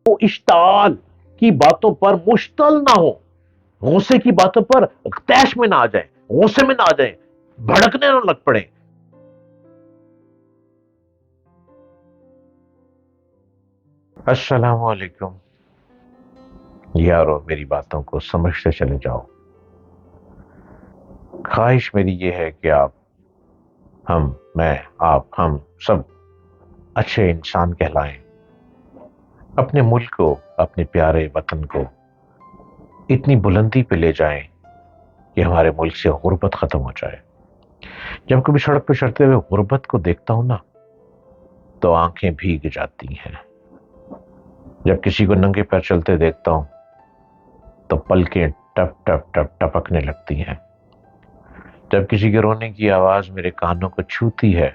وہ اشتعال کی باتوں پر مشتل نہ ہو، غصے کی باتوں پر تیش میں نہ آ جائیں، غصے میں نہ آ جائیں، بھڑکنے نہ لگ پڑیں۔ السلام علیکم یارو، میری باتوں کو سمجھتے چلے جاؤ۔ خواہش میری یہ ہے کہ ہم سب اچھے انسان کہلائیں، اپنے ملک کو، اپنے پیارے وطن کو اتنی بلندی پہ لے جائیں کہ ہمارے ملک سے غربت ختم ہو جائے۔ جب کبھی سڑک پہ چلتے ہوئے غربت کو دیکھتا ہوں نا تو آنکھیں بھیگ جاتی ہیں۔ جب کسی کو ننگے پیر چلتے دیکھتا ہوں تو پلکیں ٹپ ٹپ ٹپ ٹپکنے لگتی ہیں۔ جب کسی کے رونے کی آواز میرے کانوں کو چھوتی ہے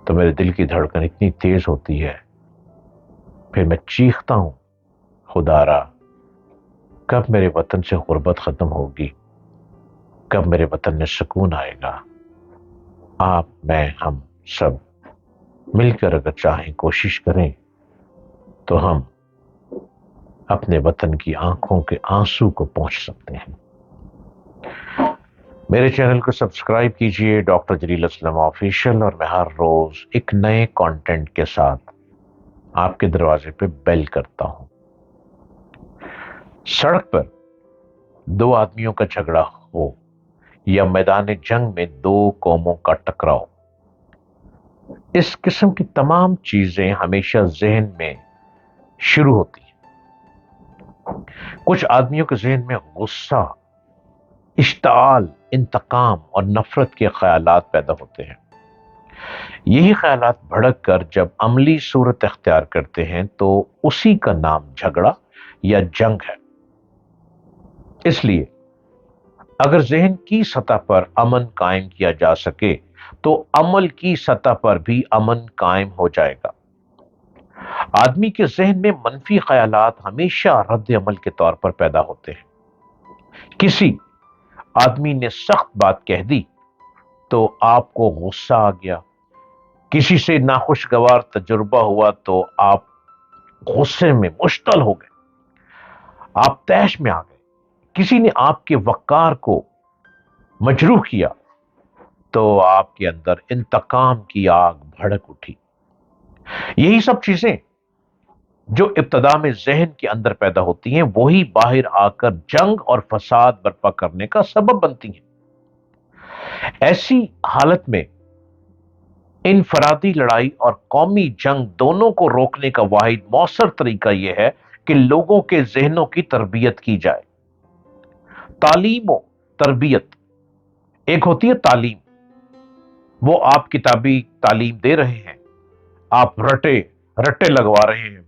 تو میرے دل کی دھڑکن اتنی تیز ہوتی ہے، پھر میں چیختا ہوں، خدا را کب میرے وطن سے غربت ختم ہوگی، کب میرے وطن میں سکون آئے گا۔ آپ، میں، ہم سب مل کر اگر چاہیں، کوشش کریں تو ہم اپنے وطن کی آنکھوں کے آنسو کو پہنچ سکتے ہیں۔ میرے چینل کو سبسکرائب کیجئے، ڈاکٹر جلیل اسلم آفیشل، اور میں ہر روز ایک نئے کانٹینٹ کے ساتھ آپ کے دروازے پہ بیل کرتا ہوں۔ سڑک پر دو آدمیوں کا جھگڑا ہو یا میدان جنگ میں دو قوموں کا ٹکراؤ، اس قسم کی تمام چیزیں ہمیشہ ذہن میں شروع ہوتی ہیں۔ کچھ آدمیوں کے ذہن میں غصہ، اشتعال، انتقام اور نفرت کے خیالات پیدا ہوتے ہیں۔ یہی خیالات بھڑک کر جب عملی صورت اختیار کرتے ہیں تو اسی کا نام جھگڑا یا جنگ ہے۔ اس لیے اگر ذہن کی سطح پر امن قائم کیا جا سکے تو عمل کی سطح پر بھی امن قائم ہو جائے گا۔ آدمی کے ذہن میں منفی خیالات ہمیشہ رد عمل کے طور پر پیدا ہوتے ہیں۔ کسی آدمی نے سخت بات کہہ دی تو آپ کو غصہ آ گیا، کسی سے ناخوشگوار تجربہ ہوا تو آپ غصے میں مشتعل ہو گئے، آپ طیش میں آ گئے، کسی نے آپ کے وقار کو مجروح کیا تو آپ کے اندر انتقام کی آگ بھڑک اٹھی۔ یہی سب چیزیں جو ابتدا میں ذہن کے اندر پیدا ہوتی ہیں وہی باہر آ کر جنگ اور فساد برپا کرنے کا سبب بنتی ہیں۔ ایسی حالت میں انفرادی لڑائی اور قومی جنگ دونوں کو روکنے کا واحد مؤثر طریقہ یہ ہے کہ لوگوں کے ذہنوں کی تربیت کی جائے۔ تعلیم و تربیت، ایک ہوتی ہے تعلیم، وہ آپ کتابی تعلیم دے رہے ہیں، آپ رٹے لگوا رہے ہیں،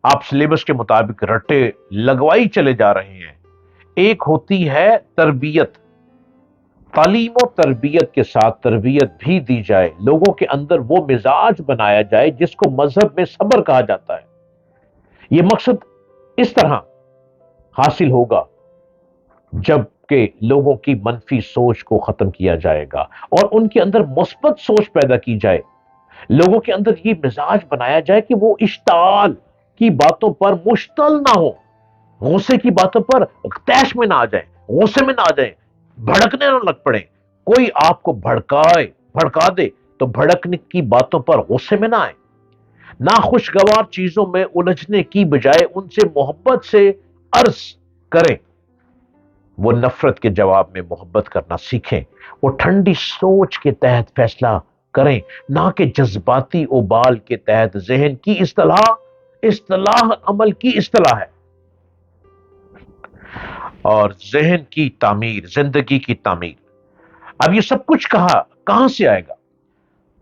آپ سلیبس کے مطابق رٹے لگوائی چلے جا رہے ہیں۔ ایک ہوتی ہے تربیت، تعلیم و تربیت کے ساتھ تربیت بھی دی جائے، لوگوں کے اندر وہ مزاج بنایا جائے جس کو مذہب میں صبر کہا جاتا ہے۔ یہ مقصد اس طرح حاصل ہوگا جب کہ لوگوں کی منفی سوچ کو ختم کیا جائے گا اور ان کے اندر مثبت سوچ پیدا کی جائے، لوگوں کے اندر یہ مزاج بنایا جائے کہ وہ اشتعال کی باتوں پر مشتعل نہ ہو، غصے کی باتوں پر طیش میں نہ آ جائیں، غصے میں نہ آ جائیں، بھڑکنے نہ لگ پڑیں۔ کوئی آپ کو بھڑکا دے تو بھڑکنے کی باتوں پر غصے میں نہ آئیں۔ ناخوشگوار چیزوں میں الجھنے کی بجائے ان سے محبت سے عرض کریں، وہ نفرت کے جواب میں محبت کرنا سیکھیں، وہ ٹھنڈی سوچ کے تحت فیصلہ کریں، نہ کہ جذباتی ابال کے تحت۔ ذہن کی اصطلاح عمل کی اصطلاح ہے، اور ذہن کی تعمیر زندگی کی تعمیر۔ اب یہ سب کچھ کہاں سے آئے گا؟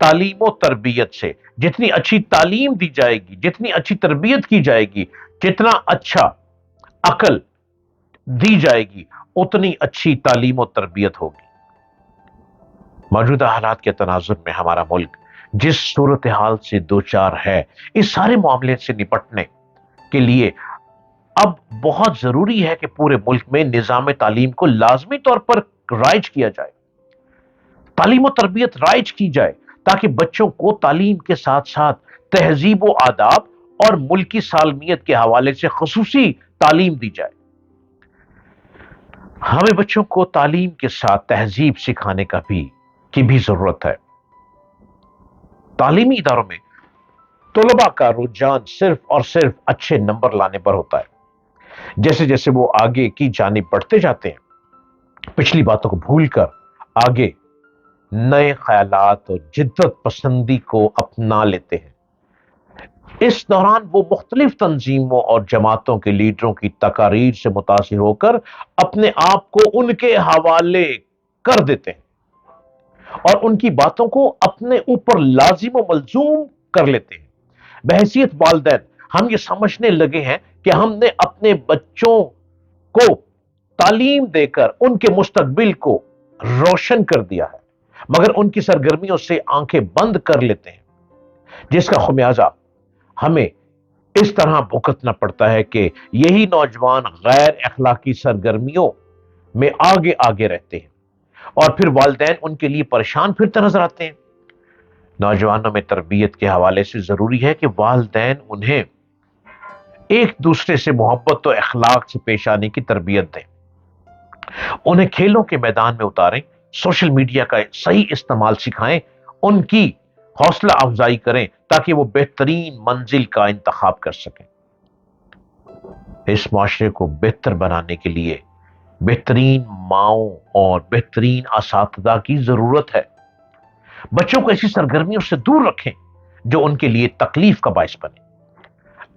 تعلیم و تربیت سے۔ جتنی اچھی تعلیم دی جائے گی، جتنی اچھی تربیت کی جائے گی، جتنا اچھا عقل دی جائے گی، اتنی اچھی تعلیم و تربیت ہوگی۔ موجودہ حالات کے تناظر میں ہمارا ملک جس صورتحال سے دوچار ہے، اس سارے معاملے سے نپٹنے کے لیے اب بہت ضروری ہے کہ پورے ملک میں نظام تعلیم کو لازمی طور پر رائج کیا جائے، تعلیم و تربیت رائج کی جائے، تاکہ بچوں کو تعلیم کے ساتھ ساتھ تہذیب و آداب اور ملکی سالمیت کے حوالے سے خصوصی تعلیم دی جائے۔ ہمیں بچوں کو تعلیم کے ساتھ تہذیب سکھانے کی بھی ضرورت ہے۔ تعلیمی اداروں میں طلباء کا رجحان صرف اور صرف اچھے نمبر لانے پر ہوتا ہے۔ جیسے جیسے وہ آگے کی جانب بڑھتے جاتے ہیں، پچھلی باتوں کو بھول کر آگے نئے خیالات اور جدت پسندی کو اپنا لیتے ہیں۔ اس دوران وہ مختلف تنظیموں اور جماعتوں کے لیڈروں کی تقاریر سے متاثر ہو کر اپنے آپ کو ان کے حوالے کر دیتے ہیں اور ان کی باتوں کو اپنے اوپر لازم و ملزوم کر لیتے ہیں۔ بحیثیت والدین ہم یہ سمجھنے لگے ہیں کہ ہم نے اپنے بچوں کو تعلیم دے کر ان کے مستقبل کو روشن کر دیا ہے، مگر ان کی سرگرمیوں سے آنکھیں بند کر لیتے ہیں، جس کا خمیازہ ہمیں اس طرح بھگتنا پڑتا ہے کہ یہی نوجوان غیر اخلاقی سرگرمیوں میں آگے آگے رہتے ہیں اور پھر والدین ان کے لیے پریشان پھرتے نظر آتے ہیں۔ نوجوانوں میں تربیت کے حوالے سے ضروری ہے کہ والدین انہیں ایک دوسرے سے محبت و اخلاق سے پیش آنے کی تربیت دیں، انہیں کھیلوں کے میدان میں اتاریں، سوشل میڈیا کا صحیح استعمال سکھائیں، ان کی حوصلہ افزائی کریں تاکہ وہ بہترین منزل کا انتخاب کر سکیں۔ اس معاشرے کو بہتر بنانے کے لیے بہترین ماؤں اور بہترین اساتذہ کی ضرورت ہے۔ بچوں کو ایسی سرگرمیوں سے دور رکھیں جو ان کے لیے تکلیف کا باعث بنے۔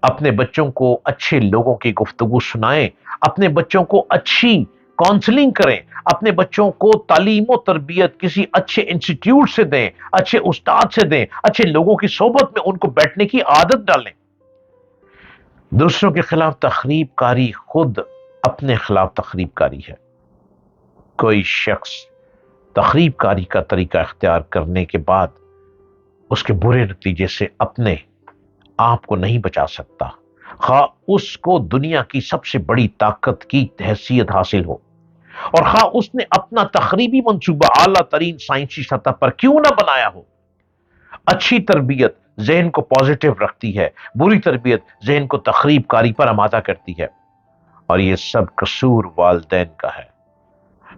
اپنے بچوں کو اچھے لوگوں کی گفتگو سنائیں، اپنے بچوں کو اچھی کاؤنسلنگ کریں، اپنے بچوں کو تعلیم و تربیت کسی اچھے انسٹیٹیوٹ سے دیں، اچھے استاد سے دیں، اچھے لوگوں کی صحبت میں ان کو بیٹھنے کی عادت ڈالیں۔ دوسروں کے خلاف تخریب کاری خود اپنے خلاف تخریب کاری ہے۔ کوئی شخص تخریب کاری کا طریقہ اختیار کرنے کے بعد اس کے برے نتیجے سے اپنے آپ کو نہیں بچا سکتا، خواہ اس کو دنیا کی سب سے بڑی طاقت کی حیثیت حاصل ہو اور خواہ اس نے اپنا تخریبی منصوبہ اعلیٰ ترین سائنسی سطح پر کیوں نہ بنایا ہو۔ اچھی تربیت ذہن کو پازیٹو رکھتی ہے، بری تربیت ذہن کو تخریب کاری پر آمادہ کرتی ہے، اور یہ سب قصور والدین کا ہے۔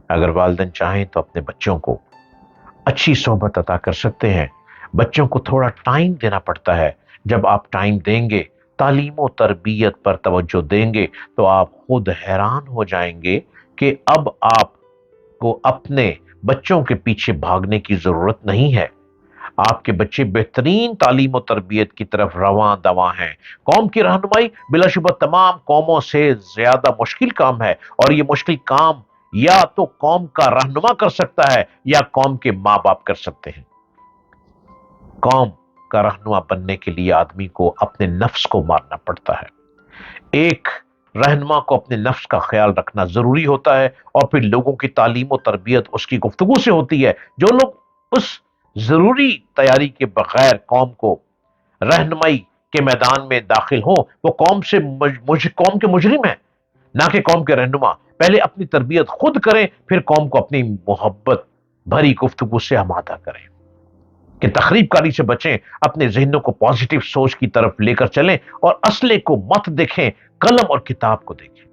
اگر والدین چاہیں تو اپنے بچوں کو اچھی صحبت عطا کر سکتے ہیں۔ بچوں کو تھوڑا ٹائم دینا پڑتا ہے۔ جب آپ ٹائم دیں گے، تعلیم و تربیت پر توجہ دیں گے، تو آپ خود حیران ہو جائیں گے کہ اب آپ کو اپنے بچوں کے پیچھے بھاگنے کی ضرورت نہیں ہے۔ آپ کے بچے بہترین تعلیم و تربیت کی طرف رواں دواں ہیں۔ قوم کی رہنمائی بلا شبہ تمام قوموں سے زیادہ مشکل کام ہے، اور یہ مشکل کام یا تو قوم کا رہنما کر سکتا ہے یا قوم کے ماں باپ کر سکتے ہیں۔ قوم کا رہنما بننے کے لیے آدمی کو اپنے نفس کو مارنا پڑتا ہے۔ ایک رہنما کو اپنے نفس کا خیال رکھنا ضروری ہوتا ہے، اور پھر لوگوں کی تعلیم و تربیت اس کی گفتگو سے ہوتی ہے۔ جو لوگ اس ضروری تیاری کے بغیر قوم کو رہنمائی کے میدان میں داخل ہوں، وہ قوم کے مجرم ہیں، نہ کہ قوم کے رہنما۔ پہلے اپنی تربیت خود کریں، پھر قوم کو اپنی محبت بھری گفتگو سے آمادہ کریں کہ تخریب کاری سے بچیں، اپنے ذہنوں کو پازیٹو سوچ کی طرف لے کر چلیں، اور اسلحے کو مت دیکھیں، قلم اور کتاب کو دیکھیں۔